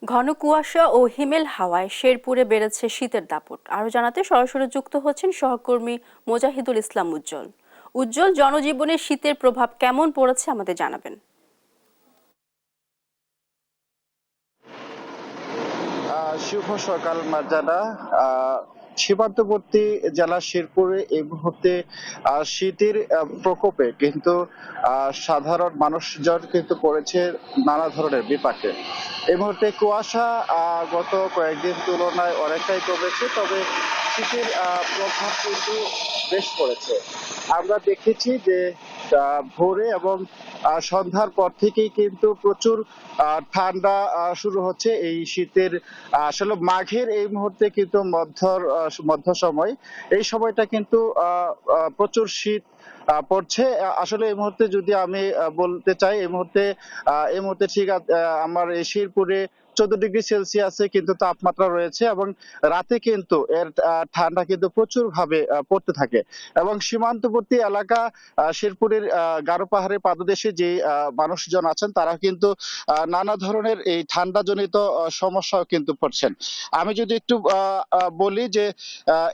ঘন কুয়াশা ও হিমেল হাওয়ায় শেরপুরে বেড়েছে শীতের দাপট। আরো জানাতে সরাসরি যুক্ত হচ্ছেন সহকর্মী মোজাহিদুল ইসলাম উজ্জ্বল। উজ্জ্বল, জনজীবনে শীতের প্রভাব কেমন পড়েছে আমাদের জানাবেন। শুভ সকাল মার্জানা। সীমান্তবর্তী জেলা শেরপুরে এই মুহূর্তে শীতের প্রকোপে কিন্তু সাধারণ মানুষজন কিন্তু পড়েছে নানা ধরনের বিপাকে। এই মুহূর্তে কুয়াশা গত কয়েকদিন তুলনায় অনেকটাই কমেছে, তবে শীতের প্রভাব কিন্তু বেশ পড়েছে। আমরা দেখেছি যে ভোরে এবং সন্ধ্যার পর থেকেই কিন্তু প্রচুর ঠান্ডা শুরু হচ্ছে এই শীতের। আসলে মাঘের এই মুহূর্তে কিন্তু মধ্য সময়, এই সময়টা কিন্তু প্রচুর শীত পড়ছে। আসলে এই মুহূর্তে যদি আমি বলতে চাই, এই মুহূর্তে ঠিক আমার এই শেরপুরে 14 ডিগ্রি সেলসিয়াসে কিন্তু তাপমাত্রা রয়েছে, এবং রাতে কিন্তু এর ঠান্ডা কিন্তু প্রচুর ভাবে পড়তে থাকে। এবং সীমান্তবর্তী এলাকা শেরপুরের গারো পাহাড়ের পাদদেশে যে মানুষজন আছেন, তারা কিন্তু নানা ধরনের এই ঠান্ডাজনিত সমস্যাও কিন্তু পড়ছেন। আমি যদি একটু বলি যে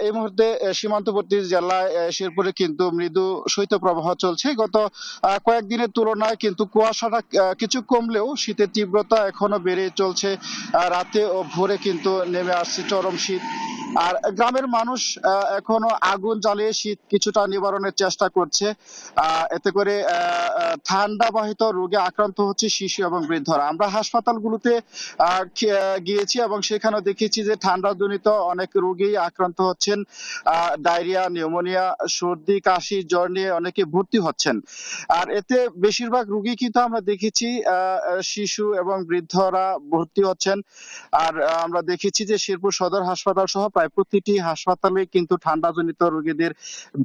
এই মুহূর্তে সীমান্তবর্তী জেলায় শেরপুরে কিন্তু মৃদু শৈত্যপ্রবাহ চলছে। গত কয়েকদিনের তুলনায় কিন্তু কুয়াশাটা কিছু কমলেও শীতের তীব্রতা এখনো বেড়ে চলছে। রাতে ও ভোরে কিন্তু নেমে আসছে চরম শীত। আর গ্রামের মানুষ এখনো আগুন জ্বালিয়ে শীত কিছুটা নিবারণের চেষ্টা করছে। এতে করে ঠান্ডা বাহিত রোগে আক্রান্ত হচ্ছে শিশু এবং বৃদ্ধরা। আমরা হাসপাতালগুলোতে গিয়েছি এবং সেখানেও দেখেছি যে ঠান্ডাজনিত অনেক রোগী আক্রান্ত হচ্ছেন। ডায়রিয়া, নিউমোনিয়া, সর্দি, কাশি, জ্বর নিয়ে অনেকে ভর্তি হচ্ছেন। আর এতে বেশিরভাগ রোগী কিন্তু আমরা দেখেছি শিশু এবং বৃদ্ধরা ভর্তি হচ্ছেন। আর আমরা দেখেছি যে শেরপুর সদর হাসপাতাল সহ প্রায় প্রতিটি হাসপাতালে কিন্তু ঠান্ডাজনিত রোগীদের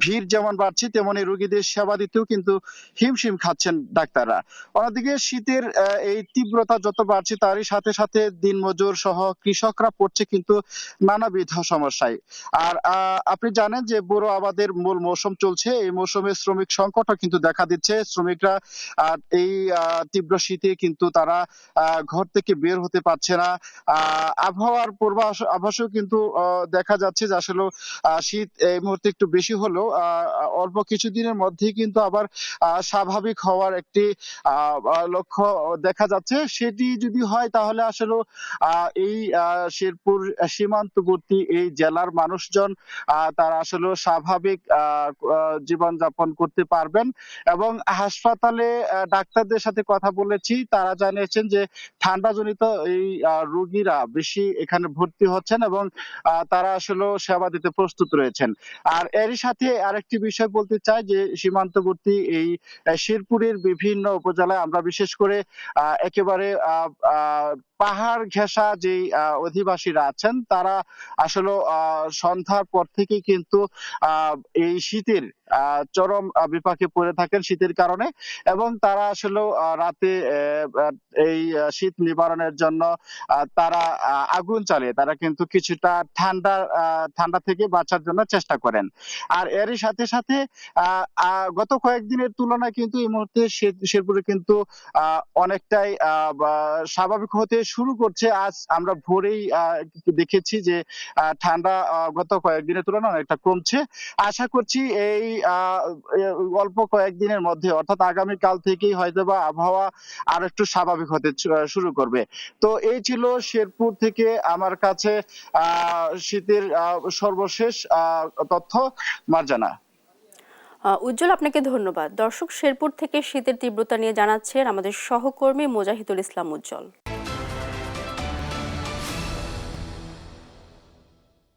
ভিড় যেমন বাড়ছে, তেমনি রোগীদের সেবা দিতেও কিন্তু হিমশিম খাচ্ছেন ডাক্তাররা। অন্যদিকে শীতের এই তীব্রতা যত বাড়ছে, তারই সাথে সাথে দিনমজুর সহ কৃষকরা পড়ছে কিন্তু নানাবিধ সমস্যায়। আর আপনি জানেন যে বোরো আবাদের মূল মৌসুম চলছে। এই মৌসুমে শ্রমিক সংকটও কিন্তু দেখা দিচ্ছে। শ্রমিকরা এই তীব্র শীতে কিন্তু তারা ঘর থেকে বের হতে পারছে না। আবহাওয়ার আভাসও কিন্তু দেখা যাচ্ছে যে আসলে শীত এই মুহূর্তে একটু বেশি হলেও অল্প কিছুদিনের মধ্যেই কিন্তু আবার স্বাভাবিক হওয়ার একটি লক্ষ্য দেখা যাচ্ছে। সেটি যদি হয় তাহলে আসলে এই শেরপুর সীমান্তবর্তী এই জেলার মানুষজন তারা আসলে স্বাভাবিক জীবনযাপন করতে পারবেন। এবং হাসপাতালে ডাক্তারদের সাথে কথা বলেছি, তারা জানিয়েছেন যে ঠান্ডাজনিত এই রোগীরা বেশি এখানে ভর্তি হচ্ছেন এবং তারা আসলে সেবা দিতে প্রস্তুত রয়েছেন। আর এরই সাথে আরেকটি বিষয় বলতে চাই যে সীমান্তবর্তী এই শেরপুরের বিভিন্ন উপজেলায় আমরা বিশেষ করে একেবারে পাহাড় ঘেঁষা যে অধিবাসীরা আছেন, তারা আসলে সন্ধ্যার পর থেকেই কিন্তু এই শীতের চরম বিপাকে পড়ে থাকেন শীতের কারণে। এবং তারা আসলে রাতে এই শীত নিবারণের জন্য তারা আগুন চালিয়ে তারা কিন্তু কিছুটা ঠান্ডা থেকে বাঁচার জন্য চেষ্টা করেন। আর এরই সাথে সাথে গত কয়েকদিনের তুলনায় কিন্তু এই মুহূর্তে শেরপুরে কিন্তু অনেকটাই স্বাভাবিক হতে শুরু করছে। আজ আমরা ভোরেই দেখেছি যে ঠান্ডা গত কয়েকদিনের তুলনায় অনেকটা কমছে। আশা করছি এই অল্প কয়েকদিনের মধ্যে, অর্থাৎ আগামীকাল থেকেই হয়তোবা আবহাওয়া আর একটু স্বাভাবিক হতে শুরু করবে। তো এই ছিল শেরপুর থেকে আমার কাছে শীতের সর্বশেষ তথ্য। মার্জানা। উজ্জ্বল, আপনাকে ধন্যবাদ। দর্শক, শেরপুর থেকে শীতের তীব্রতা নিয়ে জানাচ্ছেন আমাদের সহকর্মী মোজাহিদুল ইসলাম উজ্জ্বল।